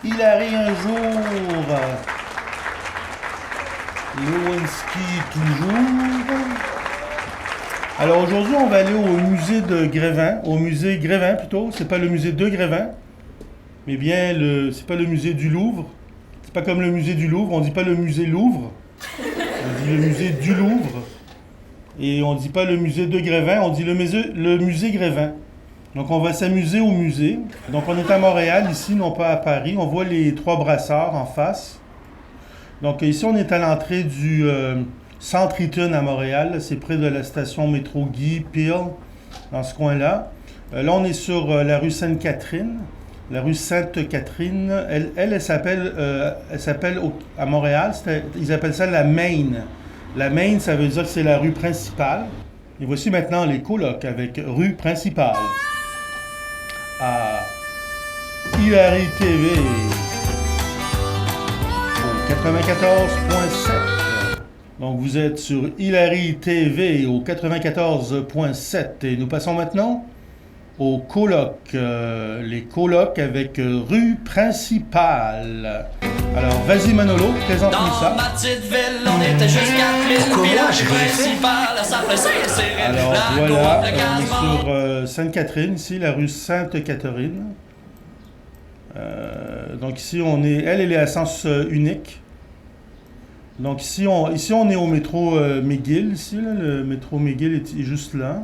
Il arrive un jour. Lewinsky toujours. Alors aujourd'hui, on va aller au musée de Grévin. Au musée Grévin plutôt. C'est pas le musée de Grévin. Mais bien, c'est pas le musée du Louvre. C'est pas comme le musée du Louvre. On dit pas le musée Louvre. On dit le musée du Louvre. Et on dit pas le musée de Grévin. On dit le musée Grévin. Donc, on va s'amuser au musée. Donc, on est à Montréal, ici, non pas à Paris. On voit les trois brassards en face. Donc, ici, on est à l'entrée du Centre Eaton à Montréal. C'est près de la station métro Guy, Peel, dans ce coin-là. Là, on est sur la rue Sainte-Catherine. La rue Sainte-Catherine, elle s'appelle à Montréal, ils appellent ça la Main. La Main, ça veut dire que c'est la rue principale. Et voici maintenant les colocs avec rue principale. À Hilary TV au 94.7. Donc vous êtes sur Hilary TV au 94.7 et nous passons maintenant aux colocs. Les colocs avec rue principale. Alors vas-y Manolo, présente-nous ça. Dans ma petite ville, on était juste 4000. Pourquoi moi, j'ai rien principal, ça fait Saint-Cyril. Alors voilà, on est sur Sainte-Catherine, ici, la rue Sainte-Catherine. Donc ici, elle est à sens unique. Donc ici, on est au métro McGill, ici, là, le métro McGill est juste là,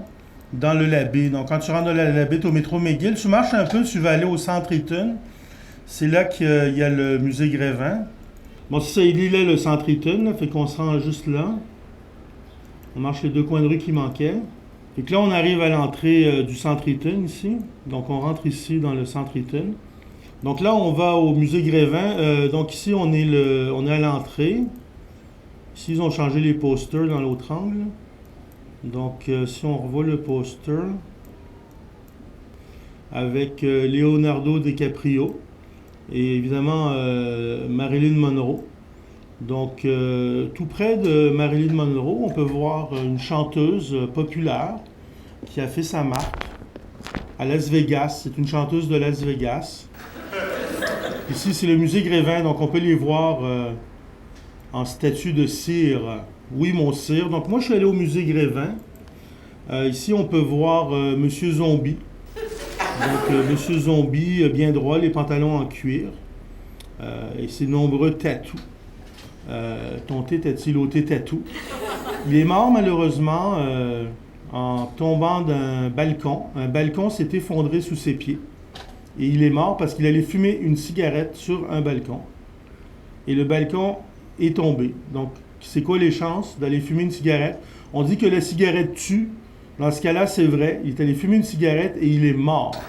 dans le Labbé. Donc quand tu rentres dans le Labbé, tu es au métro McGill, tu marches un peu, tu vas aller au centre Eaton. C'est là qu'il y a le musée Grévin. Bon, c'est ça, il est là le centre Eaton, là, fait qu'on se rend juste là. On marche les deux coins de rue qui manquaient. Fait que là, on arrive à l'entrée du centre Eaton, ici. Donc, on rentre ici dans le centre Eaton. Donc là, on va au musée Grévin. Donc ici, on est à l'entrée. Ici, ils ont changé les posters dans l'autre angle. Donc, si on revoit le poster avec Leonardo DiCaprio et évidemment Marilyn Monroe. Donc, tout près de Marilyn Monroe, on peut voir une chanteuse populaire qui a fait sa marque à Las Vegas. C'est une chanteuse de Las Vegas. Ici, c'est le musée Grévin, donc on peut les voir en statue de cire. Oui, mon cire. Donc, moi, je suis allé au musée Grévin. Ici, on peut voir Monsieur Zombie. Donc, Monsieur Zombie, bien droit, les pantalons en cuir. Et ses nombreux tatous. Tonté, tatiloté, tatou. Il est mort malheureusement en tombant d'un balcon. Un balcon s'est effondré sous ses pieds. Et il est mort parce qu'il allait fumer une cigarette sur un balcon. Et le balcon est tombé. Donc, c'est quoi les chances d'aller fumer une cigarette? On dit que la cigarette tue. Dans ce cas-là, c'est vrai. Il est allé fumer une cigarette et il est mort.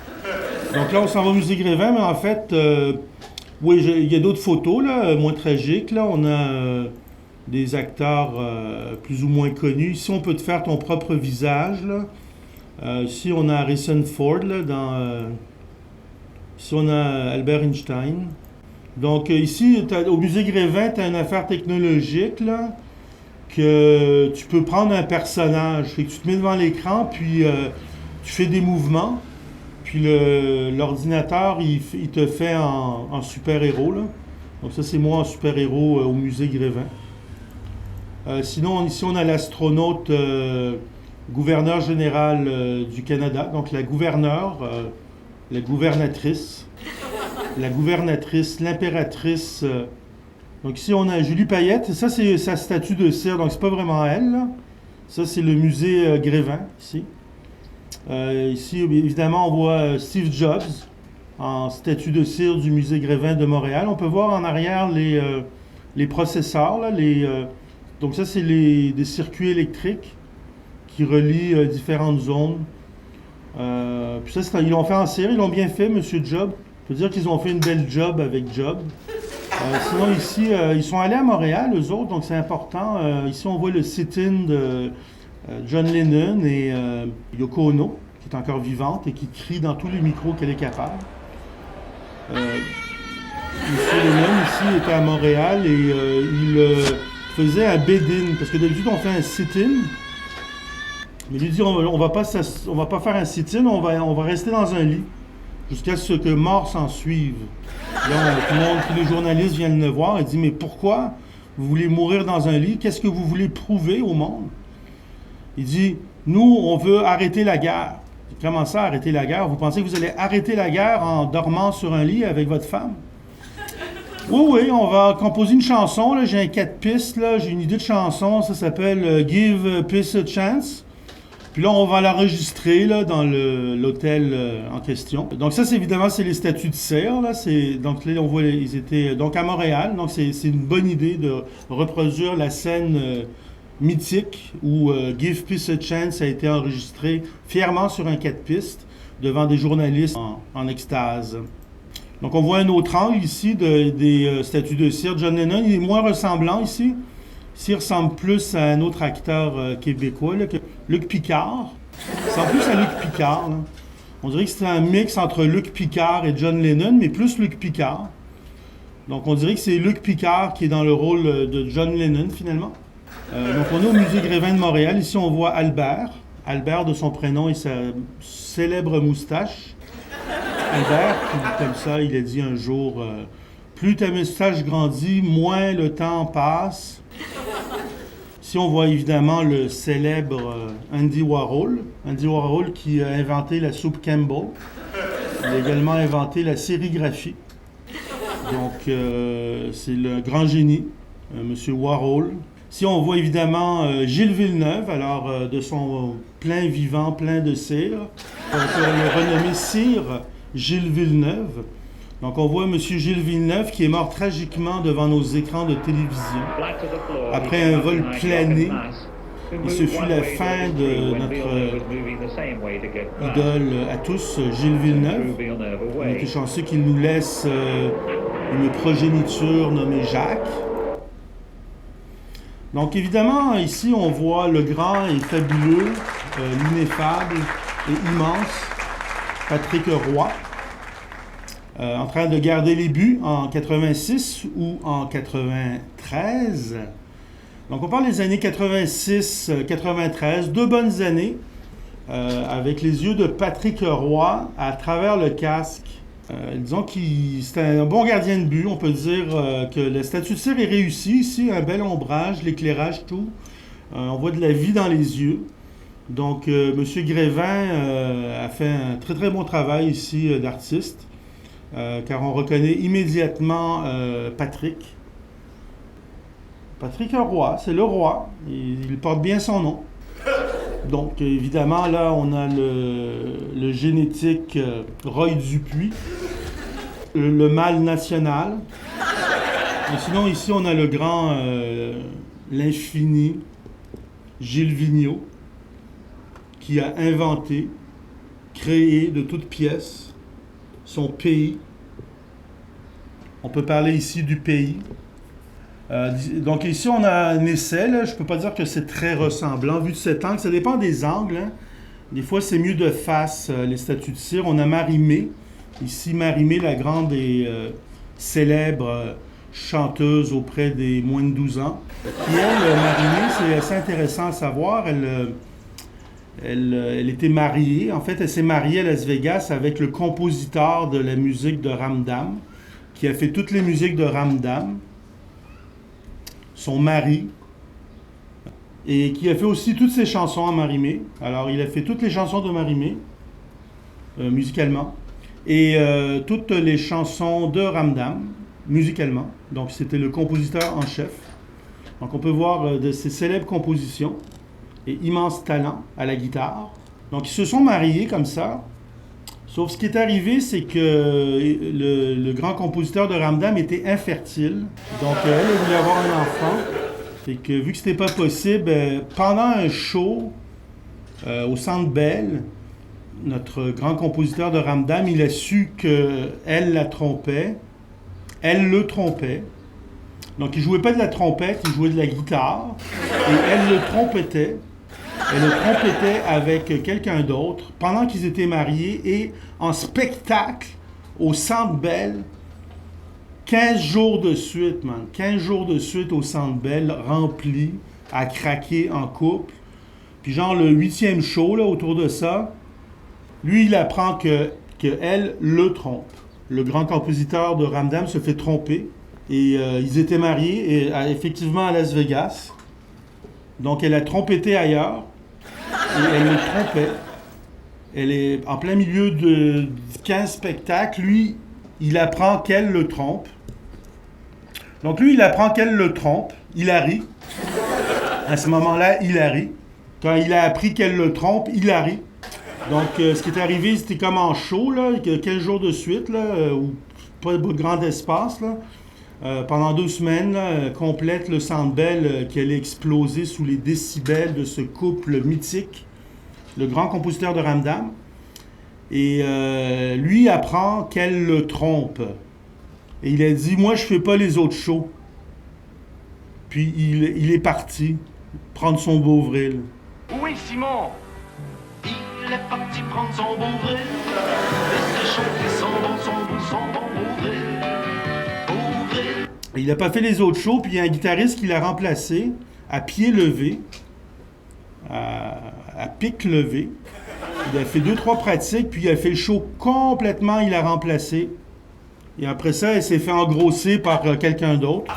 Donc là, on s'en va au musée Grévin, mais en fait... oui, il y a d'autres photos, là, moins tragiques. Là, on a des acteurs plus ou moins connus. Ici, on peut te faire ton propre visage. Là. Ici, on a Harrison Ford. Là, ici, on a Albert Einstein. Donc, ici, au musée Grévin, tu as une affaire technologique là, que tu peux prendre un personnage. Fait que tu te mets devant l'écran, puis tu fais des mouvements. Puis l'ordinateur, il te fait en super-héros. Là. Donc ça, c'est moi en super-héros au musée Grévin. Sinon, ici, on a l'astronaute gouverneur général du Canada. Donc la gouverneure, la gouvernatrice, l'impératrice. Donc ici, on a Julie Payette. Ça, c'est sa statue de cire. Donc c'est pas vraiment elle. Là. Ça, c'est le musée Grévin, ici. Ici, évidemment, on voit Steve Jobs en statue de cire du musée Grévin de Montréal. On peut voir en arrière les processeurs. Là, donc ça, c'est des circuits électriques qui relient différentes zones. Puis ça, ils l'ont fait en cire, ils l'ont bien fait, Monsieur Jobs. On peut dire qu'ils ont fait une belle job avec Jobs. Sinon, ici, ils sont allés à Montréal, eux autres, donc c'est important. Ici, on voit le sit-in de... John Lennon et Yoko Ono, qui est encore vivante et qui crie dans tous les micros qu'elle est capable. M. Lennon, ici, était à Montréal et il faisait un bed-in, parce que d'habitude, on fait un sit-in. Mais lui dit, on va pas faire un sit-in, on va rester dans un lit. jusqu'à ce que mort s'en suive. Là, tout le monde, tous les journalistes viennent le voir et disent, mais pourquoi vous voulez mourir dans un lit? Qu'est-ce que vous voulez prouver au monde? Il dit, nous, on veut arrêter la guerre. Comment ça, arrêter la guerre? Vous pensez que vous allez arrêter la guerre en dormant sur un lit avec votre femme? Oui, on va composer une chanson. Là. J'ai un 4 pistes, là. J'ai une idée de chanson. Ça s'appelle Give Peace a Chance. Puis là, on va l'enregistrer là, dans l'hôtel en question. Donc ça, évidemment, c'est les statues de cire. Là. Donc là, on voit, ils étaient donc à Montréal. Donc c'est une bonne idée de reproduire la scène mythique où Give Peace a Chance a été enregistré fièrement sur un 4 pistes devant des journalistes en extase. Donc on voit un autre angle ici des statues de cire. John Lennon, il est moins ressemblant ici. Ici, il ressemble plus à un autre acteur québécois, là, que Luc Picard. Il ressemble plus à Luc Picard. Là. On dirait que c'est un mix entre Luc Picard et John Lennon, mais plus Luc Picard. Donc on dirait que c'est Luc Picard qui est dans le rôle de John Lennon, finalement. Donc on est au Musée Grévin de Montréal. Ici, on voit Albert. Albert de son prénom et sa célèbre moustache. Albert, comme ça, il a dit un jour, plus ta moustache grandit, moins le temps passe. Ici, on voit évidemment le célèbre Andy Warhol. Andy Warhol qui a inventé la soupe Campbell. Il a également inventé la sérigraphie. Donc, c'est le grand génie, M. Warhol. Ici, on voit évidemment Gilles Villeneuve, alors de son plein vivant, plein de cire. On peut le renommer Cire Gilles Villeneuve. Donc, on voit M. Gilles Villeneuve qui est mort tragiquement devant nos écrans de télévision. Après un vol plané, et ce fut la fin de notre idole à tous, Gilles Villeneuve. On était chanceux qu'il nous laisse une progéniture nommée Jacques. Donc, évidemment, ici, on voit le grand et fabuleux, l'ineffable et immense Patrick Roy. En train de garder les buts en 86 ou en 93. Donc, on parle des années 86-93, 2 bonnes années, avec les yeux de Patrick Roy à travers le casque. Disons qu'il c'est un bon gardien de but. On peut dire que la statue de cire est réussie ici, un bel ombrage, l'éclairage, tout. On voit de la vie dans les yeux. Donc, M. Grévin a fait un très très bon travail ici d'artiste. Car on reconnaît immédiatement Patrick. Patrick Roy, c'est le roi. Il porte bien son nom. Donc, évidemment, là, on a le génétique Roy Dupuis, le mâle national. Et sinon, ici, on a le grand, l'infini Gilles Vigneault, qui a inventé, créé de toutes pièces son pays. On peut parler ici du pays. Donc ici, on a un essai. Là. Je ne peux pas dire que c'est très ressemblant vu de cet angle. Ça dépend des angles. Hein. Des fois, c'est mieux de face, les statues de cire. On a Marie-Mé. Ici, Marie-Mé, la grande et célèbre chanteuse auprès des moins de 12 ans. Qui, elle, Marie-Mé, c'est assez intéressant à savoir. Elle était mariée. En fait, elle s'est mariée à Las Vegas avec le compositeur de la musique de Ramdam, qui a fait toutes les musiques de Ramdam, son mari, et qui a fait aussi toutes ses chansons à Marie-Mé. Alors, il a fait toutes les chansons de Marie-Mé, musicalement, et toutes les chansons de Ramdam, musicalement. Donc, c'était le compositeur en chef. Donc, on peut voir de ses célèbres compositions et immense talent à la guitare. Donc, ils se sont mariés comme ça. Sauf ce qui est arrivé, c'est que le grand compositeur de Ramdam était infertile. Donc, elle voulait avoir un enfant. Fait que, vu que c'était pas possible, pendant un show au Centre Bell, notre grand compositeur de Ramdam, il a su qu'elle la trompait. Elle le trompait. Donc, il jouait pas de la trompette, il jouait de la guitare. Et elle le trompettait. Elle le trompettait avec quelqu'un d'autre pendant qu'ils étaient mariés et en spectacle au Centre Bell, 15 jours de suite, man. 15 jours de suite au Centre Bell, rempli, à craquer en couple. Puis genre le 8e show, là, autour de ça, lui, il apprend qu'elle qu'elle le trompe. Le grand compositeur de Ramdam se fait tromper. Et ils étaient mariés, et, effectivement, à Las Vegas. Donc, elle a trompetté ailleurs. Et elle le trompait. Elle est en plein milieu de 15 spectacles. Lui, il apprend qu'elle le trompe. Donc, lui, il apprend qu'elle le trompe. Hilary. À ce moment-là, Hilary. Quand il a appris qu'elle le trompe, Hilary. Donc, ce qui est arrivé, c'était comme en show, là, 15 jours de suite, là, où pas de grand espace, là. Pendant 2 semaines, là, complète le Centre Bell qui allait exploser sous les décibels de ce couple mythique, le grand compositeur de Ramdam. Et lui apprend qu'elle le trompe. Et il a dit, moi, je fais pas les autres shows. Puis il est parti prendre son Beauvril. Oui, Simon. Il est parti prendre son Beauvril. Laissez chanter son bon Beauvril. Beauvril. Et il n'a pas fait les autres shows, puis il y a un guitariste qui l'a remplacé à pied levé, à pic levé. Il a fait 2-3 pratiques, puis il a fait le show complètement, il l'a remplacé. Et après ça, il s'est fait engrosser par quelqu'un d'autre.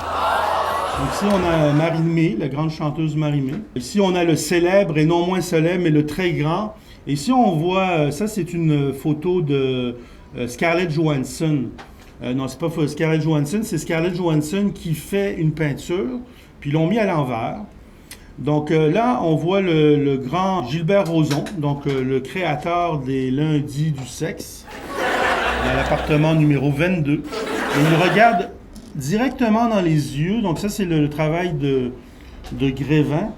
Donc ici, on a Marie-Mé, la grande chanteuse Marie-Mé. Ici, on a le célèbre, et non moins célèbre, mais le très grand. Et ici, on voit, ça c'est une photo de Scarlett Johansson. Non, c'est pas Scarlett Johansson, c'est Scarlett Johansson qui fait une peinture, puis ils l'ont mis à l'envers. Donc là, on voit le grand Gilbert Rozon, donc le créateur des lundis du sexe, dans l'appartement numéro 22. Et il regarde directement dans les yeux, donc ça c'est le travail de Grévin.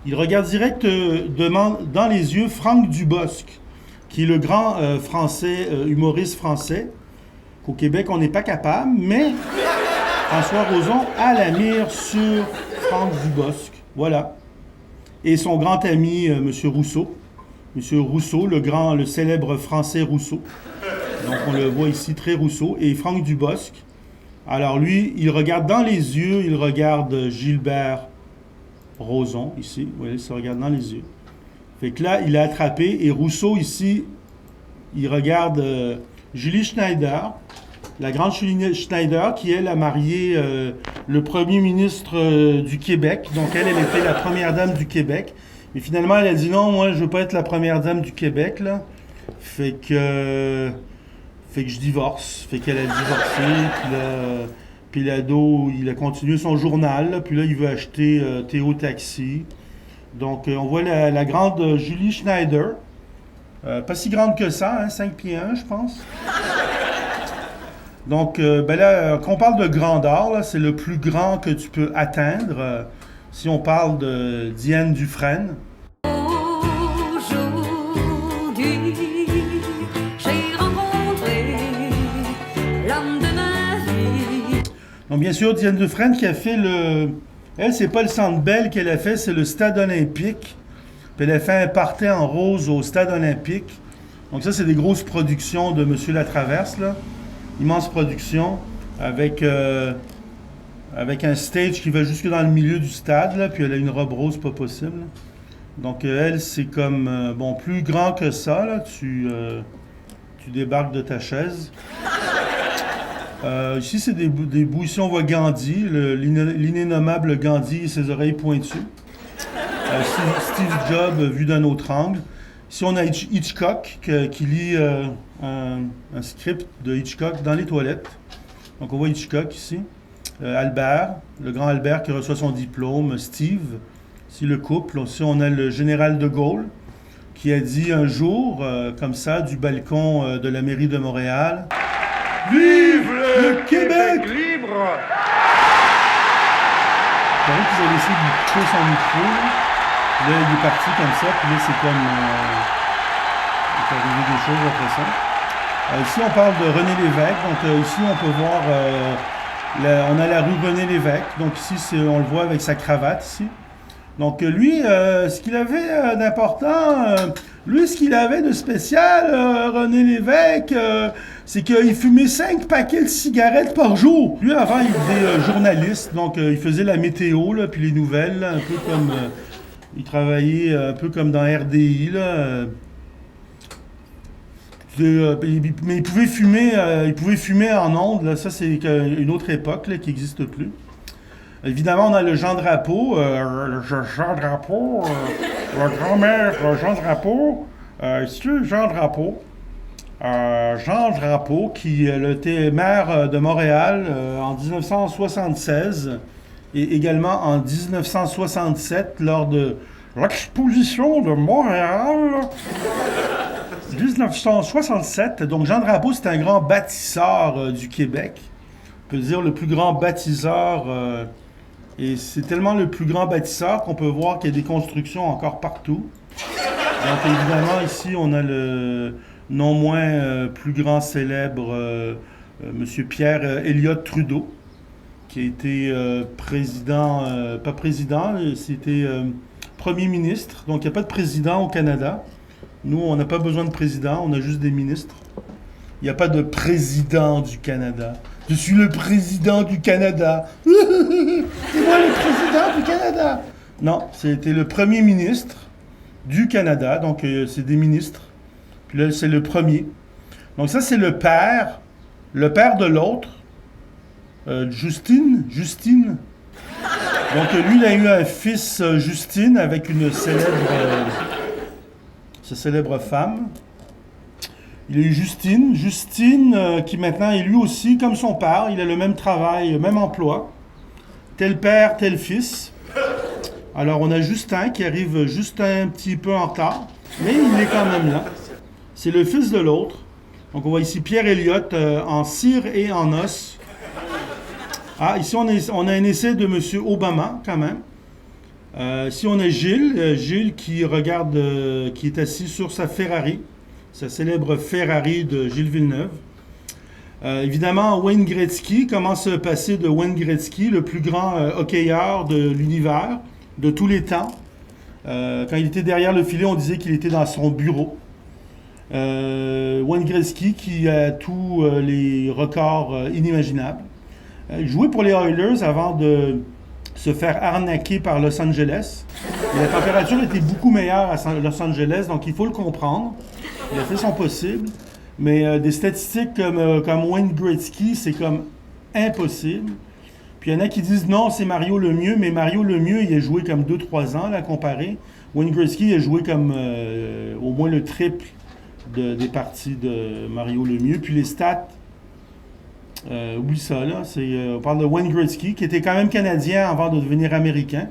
Il regarde directement dans les yeux Franck Dubosc, qui est le grand humoriste français, qu'au Québec on n'est pas capable, mais François Rozon a la mire sur Franck Dubosc. Voilà. Et son grand ami, M. Rousseau. M. Rousseau, le célèbre français Rousseau. Donc on le voit ici, très Rousseau. Et Franck Dubosc. Alors lui, il regarde dans les yeux, il regarde Gilbert Rozon, ici. Vous voyez, il se regarde dans les yeux. Fait que là, il a attrapé. Et Rousseau, ici, il regarde Julie Schneider. La grande Julie Schneider, qui, elle, a marié le premier ministre du Québec. Donc, elle était la première dame du Québec. Mais finalement, elle a dit non, moi, je veux pas être la première dame du Québec, là. Fait que je divorce. Fait qu'elle a divorcé. Puis l'ado, il a continué son journal. Là, puis là, il veut acheter Théo Taxi. Donc, on voit la grande Julie Schneider. Pas si grande que ça, hein, 5 pieds 1, je pense. Donc, là, quand on parle de grandeur, là, c'est le plus grand que tu peux atteindre. Si on parle de Diane Dufresne. Aujourd'hui, j'ai rencontré l'homme de ma vie. Donc, bien sûr, Diane Dufresne qui a fait Elle, c'est pas le Centre Bell qu'elle a fait, c'est le Stade olympique. Puis elle a fait un party en rose au Stade olympique. Donc ça, c'est des grosses productions de Monsieur Latraverse, là. Immense production avec un stage qui va jusque dans le milieu du stade, là, puis elle a une robe rose pas possible. Donc elle, c'est comme, plus grand que ça, là, tu débarques de ta chaise. Ici, c'est des bouts. Ici, on voit Gandhi, l'inénommable Gandhi et ses oreilles pointues. Steve Jobs vu d'un autre angle. Ici, on a Hitchcock qui lit un script de Hitchcock dans les toilettes. Donc, on voit Hitchcock ici. Albert, le grand Albert qui reçoit son diplôme. Steve, ici le couple. Ici, on a le général de Gaulle qui a dit un jour, comme ça, du balcon de la mairie de Montréal, « Vive le Québec libre! » Il paraît qu'ils avaient essayé de lui couper son micro. Là, il est parti comme ça, puis là, c'est comme... il est arrivé des choses après ça. Ici, on parle de René Lévesque. Donc, ici, on peut voir... on a la rue René Lévesque. Donc, ici, on le voit avec sa cravate, ici. Donc, lui, ce qu'il avait d'important... ce qu'il avait de spécial, René Lévesque, c'est qu'il fumait 5 paquets de cigarettes par jour. Lui, avant, il était journaliste. Donc, il faisait la météo, là, puis les nouvelles, là, un peu comme... il travaillait un peu comme dans RDI, là. Mais il pouvait fumer en ondes, là, ça c'est une autre époque là, qui n'existe plus. Évidemment, on a le Jean Drapeau, Jean Drapeau, le grand-mère Jean Drapeau, ici Jean Drapeau. Jean Drapeau, qui était maire de Montréal en 1976 et également en 1967 lors de l'exposition de Montréal. 1967, donc Jean Drapeau, c'est un grand bâtisseur du Québec. On peut dire le plus grand bâtisseur, et c'est tellement le plus grand bâtisseur qu'on peut voir qu'il y a des constructions encore partout. Donc évidemment, ici, on a le non moins plus grand célèbre Monsieur Pierre Elliott Trudeau, qui a été président, pas président, c'était premier ministre. Donc il n'y a pas de président au Canada. Nous, on n'a pas besoin de président, on a juste des ministres. Il n'y a pas de président du Canada. Je suis le président du Canada. C'est moi le président du Canada. Non, c'était le premier ministre du Canada. Donc, c'est des ministres. Puis là, c'est le premier. Donc, ça, c'est le père de l'autre. Justine. Donc, lui, il a eu un fils, Justine, avec sa célèbre femme. Il a eu Justine, qui maintenant est lui aussi, comme son père, il a le même travail, le même emploi. Tel père, tel fils. Alors, on a Justin qui arrive juste un petit peu en retard, mais il est quand même là. C'est le fils de l'autre. Donc, on voit ici Pierre Elliott en cire et en os. Ah, ici, on a un essai de M. Obama, quand même. Ici, on a Gilles qui regarde, qui est assis sur sa Ferrari. Sa célèbre Ferrari de Gilles Villeneuve. Évidemment, Wayne Gretzky, comment se passer de Wayne Gretzky, le plus grand hockeyeur de l'univers, de tous les temps. Quand il était derrière le filet, on disait qu'il était dans son bureau. Wayne Gretzky qui a tous les records inimaginables. Il jouait pour les Oilers avant de se faire arnaquer par Los Angeles. Et la température était beaucoup meilleure à Los Angeles, donc il faut le comprendre. Il a fait son possible, mais des statistiques comme Wayne Gretzky, c'est comme impossible. Puis il y en a qui disent non, c'est Mario Lemieux, mais Mario Lemieux, il a joué comme 2-3 ans, là, comparé. Wayne Gretzky, il a joué comme au moins le triple des parties de Mario Lemieux. Puis les stats, oublie ça, là, on parle de Wayne Gretzky, qui était quand même canadien avant de devenir américain.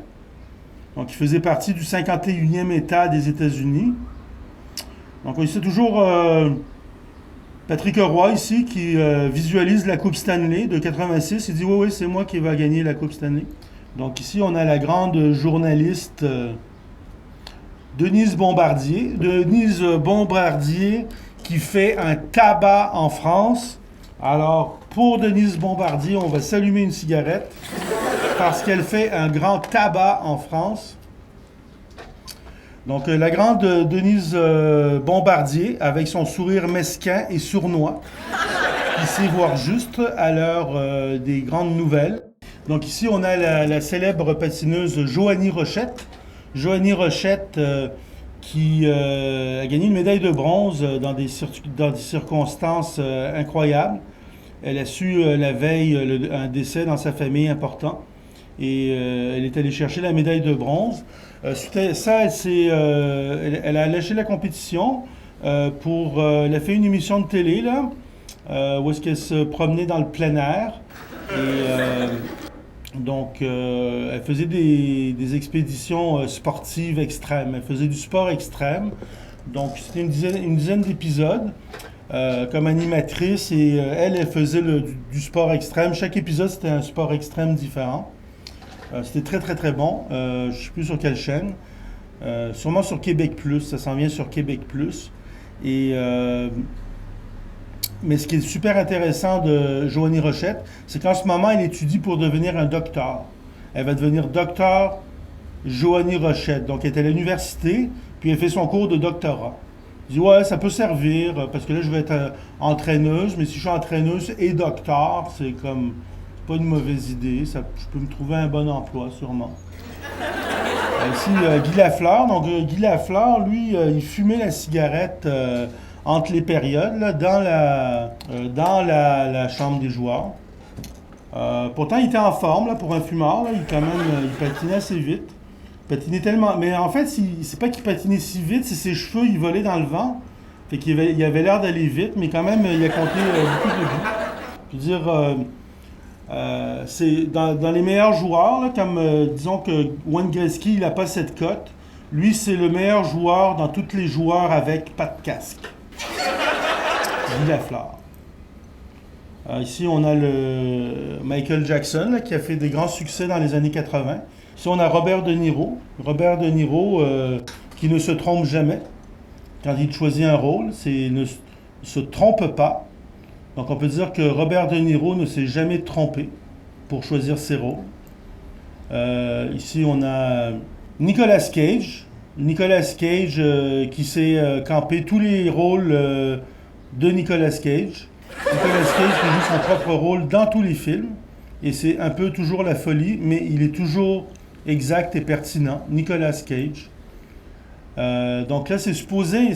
Donc il faisait partie du 51e État des États-Unis. Donc, c'est toujours Patrick Roy ici qui visualise la Coupe Stanley de 86. Il dit oui, c'est moi qui va gagner la Coupe Stanley. Donc, ici, on a la grande journaliste Denise Bombardier. Denise Bombardier qui fait un tabac en France. Alors, pour Denise Bombardier, on va s'allumer une cigarette parce qu'elle fait un grand tabac en France. Donc, la grande Denise Bombardier, avec son sourire mesquin et sournois, qui sait voir juste à l'heure des grandes nouvelles. Donc, ici, on a la célèbre patineuse Joanie Rochette. Joanie Rochette qui a gagné une médaille de bronze dans des circonstances incroyables. Elle a su la veille un décès dans sa famille important. Et elle est allée chercher la médaille de bronze. Elle a lâché la compétition elle a fait une émission de télé, là, où est-ce qu'elle se promenait dans le plein air. Et donc, elle faisait des expéditions sportives extrêmes. Elle faisait du sport extrême. Donc, c'était une dizaine d'épisodes comme animatrice. Et elle faisait du sport extrême. Chaque épisode, c'était un sport extrême différent. C'était très, très, très bon. Je ne sais plus sur quelle chaîne. Sûrement sur Québec+. Ça s'en vient sur Québec+. Mais ce qui est super intéressant de Joanie Rochette, c'est qu'en ce moment, elle étudie pour devenir un docteur. Elle va devenir docteur Joanie Rochette. Donc, elle est à l'université, puis elle fait son cours de doctorat. Elle dit, ouais, ça peut servir, parce que là, je vais être entraîneuse, mais si je suis entraîneuse et docteur, c'est comme... pas une mauvaise idée, je peux me trouver un bon emploi, sûrement. Ici, Guy Lafleur. Donc, Guy Lafleur, lui, il fumait la cigarette entre les périodes, là, dans la chambre des joueurs. Pourtant, il était en forme là, pour un fumeur. Là, il patinait assez vite. Il patinait tellement... Mais en fait, c'est pas qu'il patinait si vite, c'est ses cheveux, ils volaient dans le vent. Fait il avait l'air d'aller vite, mais quand même, il a compté beaucoup de buts. Je veux dire, c'est dans les meilleurs joueurs, là, comme disons que Wayne Gretzky, il n'a pas cette cote. Lui, c'est le meilleur joueur dans tous les joueurs avec pas de casque. Guy Lafleur. Ici, on a le Michael Jackson, là, qui a fait des grands succès dans les années 80. Ici, on a Robert De Niro. Robert De Niro, qui ne se trompe jamais. Quand il choisit un rôle, il ne se trompe pas. Donc, on peut dire que Robert De Niro ne s'est jamais trompé pour choisir ses rôles. Ici, on a Nicolas Cage. Nicolas Cage qui sait camper tous les rôles de Nicolas Cage. Nicolas Cage qui joue son propre rôle dans tous les films. Et c'est un peu toujours la folie, mais il est toujours exact et pertinent. Nicolas Cage. Donc là, c'est supposé,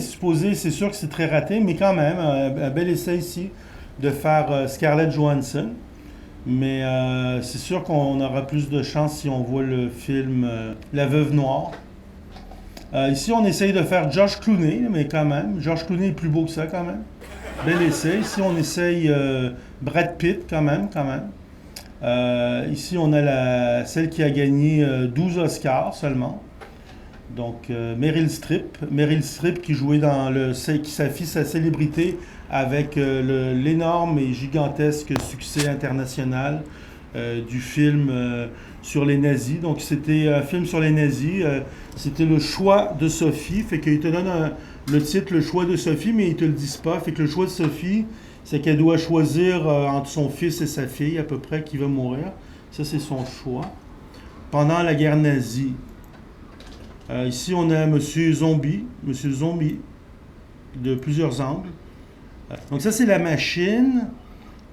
c'est sûr que c'est très raté, mais quand même, un bel essai ici de faire Scarlett Johansson. Mais c'est sûr qu'on aura plus de chance si on voit le film La Veuve Noire. Ici, on essaye de faire George Clooney, mais quand même, George Clooney est plus beau que ça quand même. Bel essai. Ici, on essaye Brad Pitt quand même. Ici, on a celle qui a gagné 12 Oscars seulement. Donc, Meryl Streep qui jouait qui s'affiche sa célébrité avec l'énorme et gigantesque succès international du film sur les nazis. Donc, c'était un film sur les nazis. C'était Le Choix de Sophie. Fait qu'il te donne le titre Le Choix de Sophie, mais ils te le disent pas. Fait que le choix de Sophie, c'est qu'elle doit choisir entre son fils et sa fille, à peu près, qui va mourir. Ça, c'est son choix. Pendant la guerre nazie. Ici, on a Monsieur Zombie, de plusieurs angles. Donc ça, c'est la machine.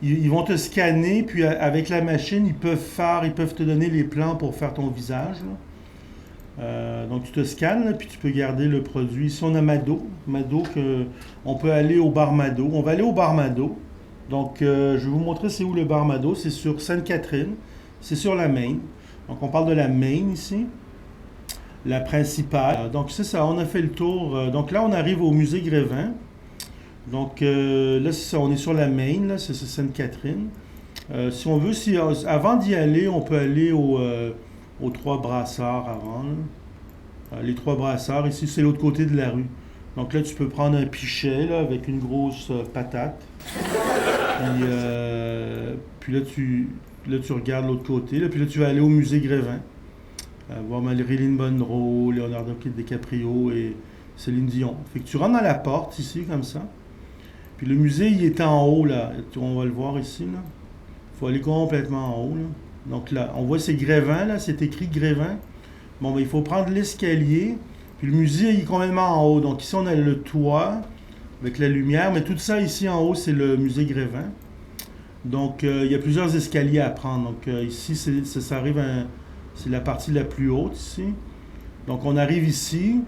Ils vont te scanner, puis avec la machine, ils peuvent te donner les plans pour faire ton visage. Donc tu te scannes, là, puis tu peux garder le produit. Ici, on a Mado, on peut aller au bar Mado. On va aller au bar Mado. Donc, je vais vous montrer c'est où le bar Mado. C'est sur Sainte-Catherine, c'est sur la Main. Donc, on parle de la Main ici. La principale. Donc, c'est ça, on a fait le tour. Donc là, on arrive au musée Grévin. Donc là, c'est ça, on est sur la Main, là, c'est Sainte-Catherine. Si on veut, avant d'y aller, on peut aller aux Trois Brassards avant. Les Trois Brassards, ici, c'est l'autre côté de la rue. Donc là, tu peux prendre un pichet là, avec une grosse patate. Puis là, tu regardes l'autre côté. Là, puis là, tu vas aller au musée Grévin. Voir Marilyn Monroe, Leonardo DiCaprio et Céline Dion. Fait que tu rentres dans la porte ici, comme ça. Puis le musée, il est en haut, là. On va le voir ici, là. Il faut aller complètement en haut, là. Donc là, on voit c'est Grévin, là. C'est écrit Grévin. Bon, ben, il faut prendre l'escalier. Puis le musée, il est complètement en haut. Donc ici, on a le toit avec la lumière. Mais tout ça ici en haut, c'est le musée Grévin. Donc, il y a plusieurs escaliers à prendre. Donc ici, ça arrive c'est la partie la plus haute ici. Donc, on arrive ici,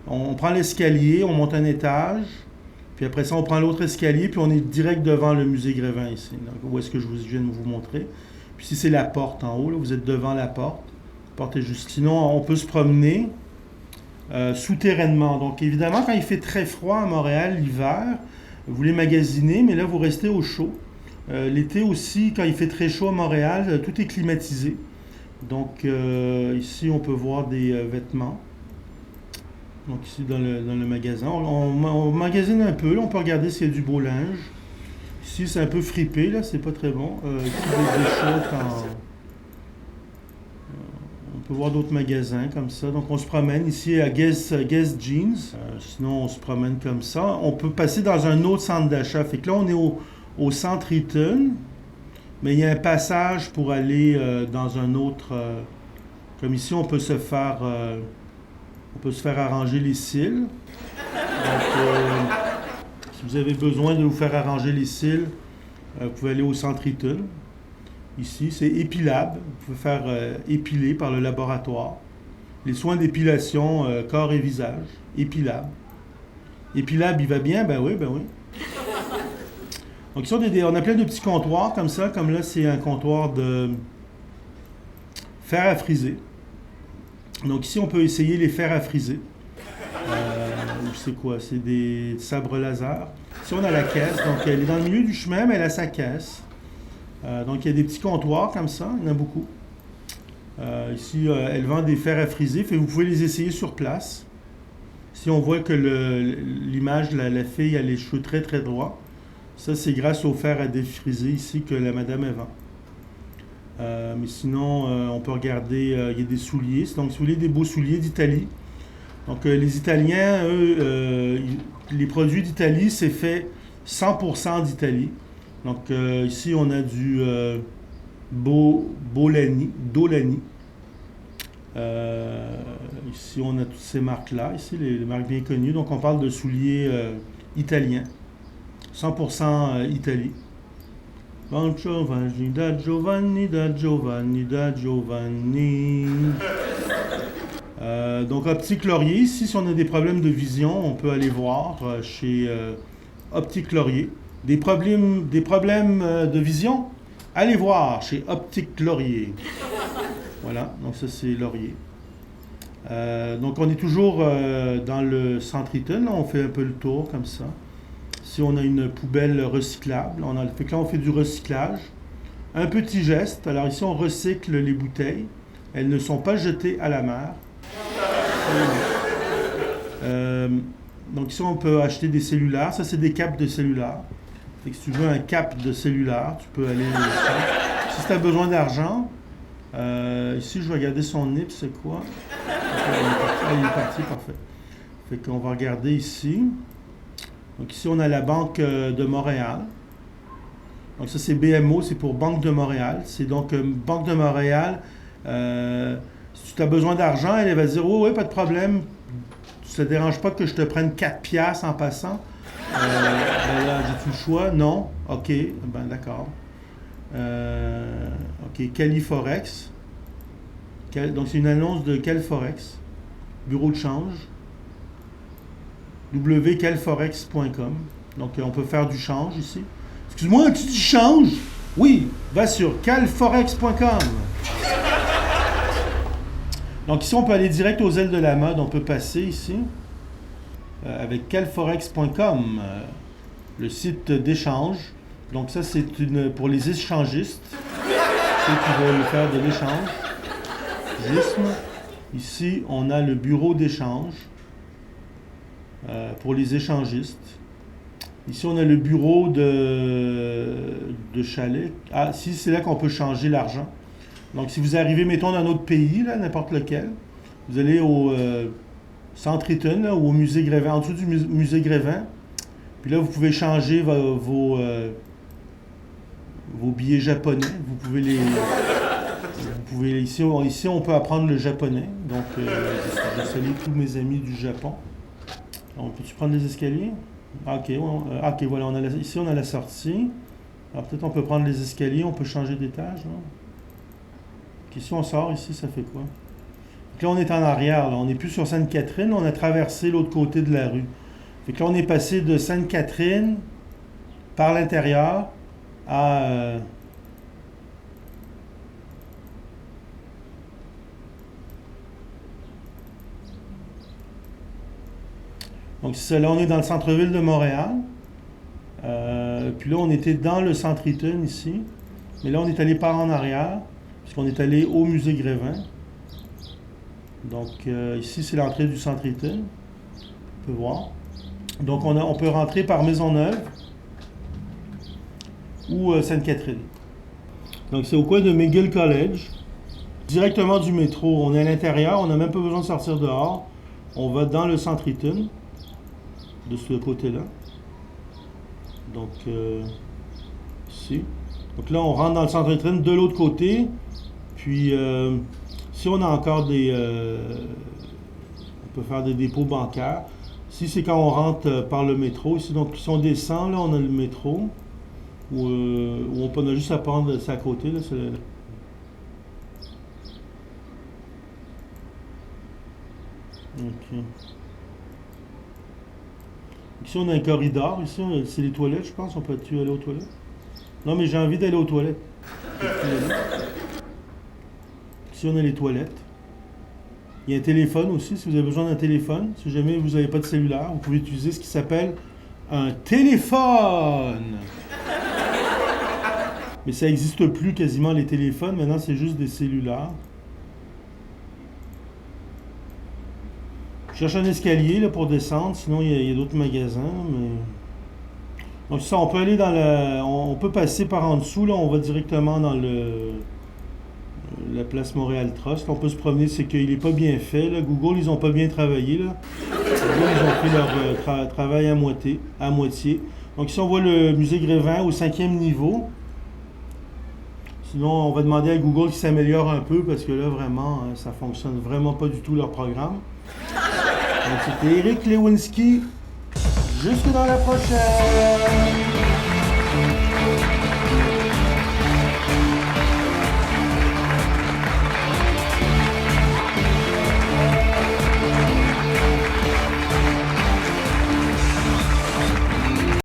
on prend l'escalier, on monte un étage, puis après ça, on prend l'autre escalier, puis on est direct devant le musée Grévin ici. Donc, où est-ce que je viens de vous montrer. Puis ici, c'est la porte en haut, là, vous êtes devant la porte. La porte est juste... Sinon, on peut se promener souterrainement. Donc, évidemment, quand il fait très froid à Montréal, l'hiver, vous les magasinez, mais là, vous restez au chaud. L'été aussi, quand il fait très chaud à Montréal, tout est climatisé. Donc, ici, on peut voir des vêtements. Donc, ici, dans le magasin. On magasine un peu. Là, on peut regarder s'il y a du beau linge. Ici, c'est un peu fripé. Là, c'est pas très bon. Ici, des shorts on peut voir d'autres magasins comme ça. Donc, on se promène ici à Guess Jeans. Sinon, on se promène comme ça. On peut passer dans un autre centre d'achat. Fait que là, on est au centre Eaton. Mais il y a un passage pour aller dans un autre... comme ici, on peut se faire arranger les cils. Donc, si vous avez besoin de vous faire arranger les cils, vous pouvez aller au centre Eaton. Ici, c'est Epilab. Vous pouvez faire épiler par le laboratoire. Les soins d'épilation corps et visage. Epilab. Épilable, il va bien? Ben oui, ben oui. Donc ici, on a plein de petits comptoirs comme ça. Comme là, c'est un comptoir de fer à friser. Donc ici, on peut essayer les fers à friser. C'est quoi? C'est des sabres laser. Ici, on a la caisse. Donc, elle est dans le milieu du chemin, mais elle a sa caisse. Donc, il y a des petits comptoirs comme ça. Il y en a beaucoup. Ici, elle vend des fers à friser. Vous pouvez les essayer sur place. Si on voit que l'image de la fille a les cheveux très, très droits, ça, c'est grâce au fer à défriser ici que la madame elle vend. Mais sinon, on peut regarder, il y a des souliers. Donc, si vous voulez des beaux souliers d'Italie. Donc, les Italiens, eux, les produits d'Italie, c'est fait 100% d'Italie. Donc, ici, on a du Dolani. Ici, on a toutes ces marques-là. Ici, les marques bien connues. Donc, on parle de souliers italiens. 100% Italie. Bon Giovanni, da Giovanni, da Giovanni, da Giovanni. Donc, Optique Laurier. Ici, si on a des problèmes de vision, on peut aller voir chez Optique Laurier. Des problèmes de vision, allez voir chez Optique Laurier. Voilà, donc ça, c'est Laurier. Donc, on est toujours dans le centre Eaton. Là, on fait un peu le tour comme ça. Si on a une poubelle recyclable, fait que là, on fait du recyclage. Un petit geste. Alors ici, on recycle les bouteilles. Elles ne sont pas jetées à la mer. Donc ici, on peut acheter des cellulaires. Ça, c'est des capes de cellulaire. Fait que si tu veux un cap de cellulaire, tu peux aller... Si tu as besoin d'argent, ici, je vais regarder son NIP, c'est quoi? Il est parti, parfait. Fait qu'on va regarder ici. Donc ici, on a la Banque de Montréal. Donc ça, c'est BMO, c'est pour Banque de Montréal. C'est donc Banque de Montréal. Si tu as besoin d'argent, elle va dire « Oh, oui, pas de problème. Ça ne te dérange pas que je te prenne 4 piastres en passant? » Ben là, j'ai-tu le choix? Non. OK. Ben d'accord. OK. Califorex. Donc c'est une annonce de Califorex. Bureau de change. www.calforex.com. Donc, on peut faire du change ici. Excuse-moi, tu dis change? Oui, va sur calforex.com. Donc, ici, on peut aller direct aux ailes de la mode. On peut passer ici avec calforex.com, le site d'échange. Donc, ça, c'est pour les échangistes, ceux qui veulent faire de l'échange. Ici, on a le bureau d'échange. Pour les échangistes. Ici, on a le bureau de chalet. Ah, si, c'est là qu'on peut changer l'argent. Donc, si vous arrivez, mettons, dans un autre pays, là, n'importe lequel, vous allez au centre Eaton, là, ou au musée Grévin, en dessous du musée Grévin. Puis là, vous pouvez changer vos billets japonais. Vous pouvez ici, on peut apprendre le japonais. Donc, je salue tous mes amis du Japon. On peut-tu prendre les escaliers? OK, voilà, ici on a la sortie. Alors peut-être on peut prendre les escaliers, on peut changer d'étage. OK, si on sort ici, ça fait quoi? Donc là, on est en arrière, là. On n'est plus sur Sainte-Catherine, on a traversé l'autre côté de la rue. Fait que là, on est passé de Sainte-Catherine par l'intérieur à... Donc, c'est ça, là, on est dans le centre-ville de Montréal. Puis là, on était dans le centre Eaton, ici. Mais là, on est allé par en arrière, puisqu'on est allé au musée Grévin. Donc, ici, c'est l'entrée du centre Eaton. On peut voir. Donc, on peut rentrer par Maisonneuve ou Sainte-Catherine. Donc, c'est au coin de McGill College. Directement du métro. On est à l'intérieur, on n'a même pas besoin de sortir dehors. On va dans le centre Eaton. De ce côté-là. Donc, ici. Donc là, on rentre dans le centre Eaton de l'autre côté. Puis, si on a encore on peut faire des dépôts bancaires. Ici, c'est quand on rentre par le métro. Ici, donc, si on descend, là, on a le métro. Où on a juste à prendre ça à côté. Là, OK. Ici, on a un corridor. Ici, c'est les toilettes, je pense. On peut-tu aller aux toilettes? Non, mais j'ai envie d'aller aux toilettes. Ici, on a les toilettes. Il y a un téléphone aussi, si vous avez besoin d'un téléphone. Si jamais vous n'avez pas de cellulaire, vous pouvez utiliser ce qui s'appelle un téléphone. Mais ça n'existe plus quasiment les téléphones. Maintenant, c'est juste des cellulaires. Je cherche un escalier là, pour descendre. Sinon, il y a d'autres magasins. Mais... Donc ça, on peut aller dans on peut passer par en dessous. Là, on va directement dans la place Montréal Trust. On peut se promener. C'est qu'il n'est pas bien fait. Là. Google, ils n'ont pas bien travaillé. Là. Google, ils ont fait leur travail à moitié. Donc ici, on voit le musée Grévin au 5e niveau. Sinon, on va demander à Google qu'il s'améliore un peu parce que là, vraiment, ça fonctionne vraiment pas du tout leur programme. Donc, c'était Eric Lewinski. Jusque dans la prochaine!